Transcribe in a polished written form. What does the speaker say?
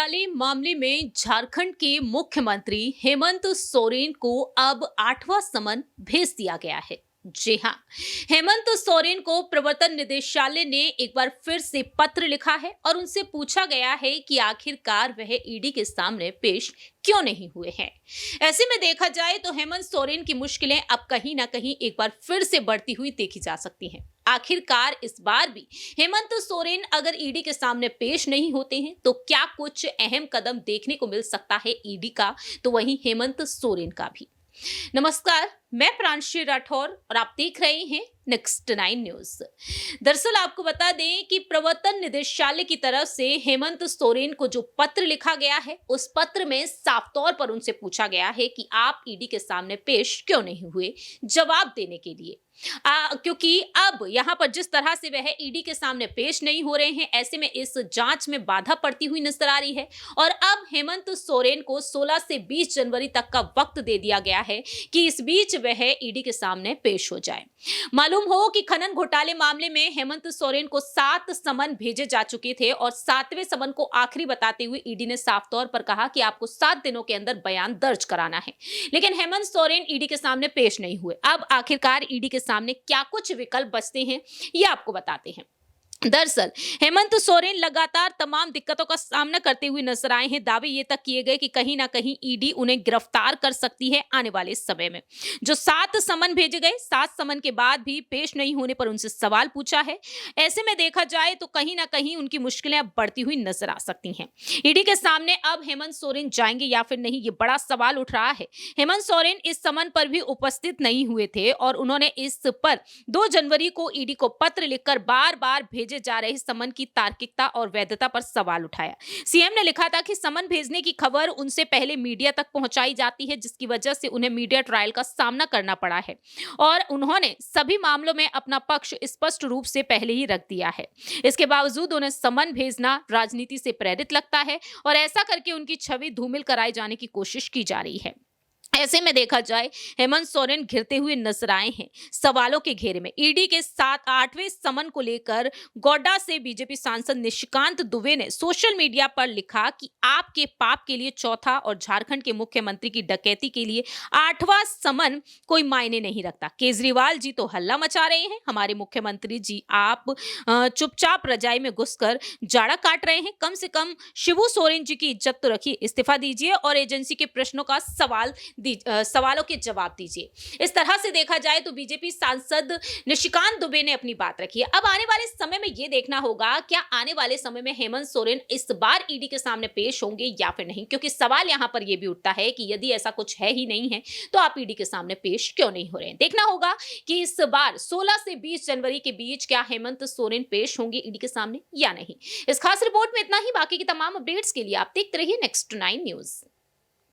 घोटाले मामले में झारखंड के मुख्यमंत्री हेमंत सोरेन को अब 8वां समन भेज दिया गया है। जी हां, हेमंत सोरेन को प्रवर्तन निदेशालय ने एक बार फिर से पत्र लिखा है और उनसे पूछा गया है कि आखिरकार वह ईडी के सामने पेश क्यों नहीं हुए हैं। ऐसे में देखा जाए तो हेमंत सोरेन की मुश्किलें अब कहीं ना कहीं एक बार फिर से बढ़ती हुई देखी जा सकती हैं। आखिरकार इस बार भी हेमंत सोरेन अगर ईडी के सामने पेश नहीं होते हैं तो क्या कुछ अहम कदम देखने को मिल सकता है ईडी का, तो वहीं हेमंत सोरेन का भी। नमस्कार, मैं प्रांशी राठौर और आप देख रहे हैं नेक्स्ट 9 न्यूज। दरअसल आपको बता दें कि प्रवर्तन निदेशालय की तरफ से हेमंत सोरेन को जो पत्र लिखा गया है, उस पत्र में साफ तौर पर उनसे पूछा गया है कि आप ईडी के सामने पेश क्यों नहीं हुए जवाब देने के लिए। क्योंकि अब यहां पर जिस तरह से वह ईडी के सामने पेश नहीं हो रहे हैं, ऐसे में इस जांच में बाधा पड़ती हुई नजर आ रही है और अब हेमंत सोरेन को 16 से 20 जनवरी तक का वक्त दे दिया गया है कि इस बीच वह ईडी के सामने पेश हो जाए। मालूम हो कि खनन घोटाले मामले में हेमंत सोरेन को 7 समन भेजे जा चुके थे और 7वें समन को आखिरी बताते हुए ईडी ने साफ तौर पर कहा कि आपको 7 दिनों के अंदर बयान दर्ज कराना है। लेकिन हेमंत सोरेन ईडी के सामने पेश नहीं हुए। अब आखिरकार ईडी के सामने क्या कुछ विकल्प बचते हैं, ये आपको बताते हैं। दरअसल हेमंत सोरेन लगातार तमाम दिक्कतों का सामना करते हुए नजर आए हैं। दावे ये तक किए गए कि कहीं ना कहीं ईडी उन्हें गिरफ्तार कर सकती है आने वाले समय में। जो 7 समन भेजे गए, 7 समन के बाद भी पेश नहीं होने पर उनसे सवाल पूछा है। ऐसे में देखा जाए तो कहीं ना कहीं उनकी मुश्किलें अब बढ़ती हुई नजर आ सकती हैं। ईडी के सामने अब हेमंत सोरेन जाएंगे या फिर नहीं, ये बड़ा सवाल उठ रहा है। हेमंत सोरेन इस समन पर भी उपस्थित नहीं हुए थे और उन्होंने इस पर 2 जनवरी को ईडी को पत्र लिखकर बार बार भेजे जा रहे समन की तार्किकता और वैधता पर सवाल उठाया। सीएम ने लिखा था कि समन भेजने की खबर उनसे पहले मीडिया तक पहुंचाई जाती है, जिसकी वजह से उन्हें मीडिया ट्रायल का सामना करना पड़ा है और उन्होंने सभी मामलों में अपना पक्ष स्पष्ट रूप से पहले ही रख दिया है। इसके बावजूद उन्हें समन भेजना राजनीति से प्रेरित लगता है और ऐसा करके उनकी छवि धूमिल कराए जाने की कोशिश की जा रही है। ऐसे में देखा जाए हेमंत सोरेन घिरते हुए नजर आए हैं सवालों के घेरे में। ईडी के 8वें समन को लेकर गोड्डा से बीजेपी सांसद निशिकांत दुबे ने सोशल मीडिया पर लिखा कि आपके पाप के लिए चौथा और झारखंड के मुख्यमंत्री की डकैती के लिए 8वां समन कोई मायने नहीं रखता। केजरीवाल जी तो हल्ला मचा रहे हैं, हमारे मुख्यमंत्री जी आप चुपचाप रजाई में घुसकर जाड़ा काट रहे हैं। कम से कम शिबू सोरेन जी की इज्जत तो रखिए, इस्तीफा दीजिए और एजेंसी के प्रश्नों का सवालों के जवाब दीजिए। इस तरह से देखा जाए तो बीजेपी सांसद निशिकांत दुबे ने अपनी बात रखी है। अब आने वाले समय में यह देखना होगा क्या आने वाले समय में हेमंत सोरेन इस बार ईडी के सामने पेश होंगे या फिर नहीं, क्योंकि सवाल यहां पर यह भी उठता है कि यदि ऐसा कुछ है ही नहीं है तो आप ईडी के सामने पेश क्यों नहीं हो रहे हैं। देखना होगा कि इस बार 16 से 20 जनवरी के बीच क्या हेमंत सोरेन पेश होंगे ईडी के सामने या नहीं। इस खास रिपोर्ट में इतना ही। बाकी की तमाम अपडेट्स के लिए आप देखते रहिए नेक्स्ट 9 न्यूज।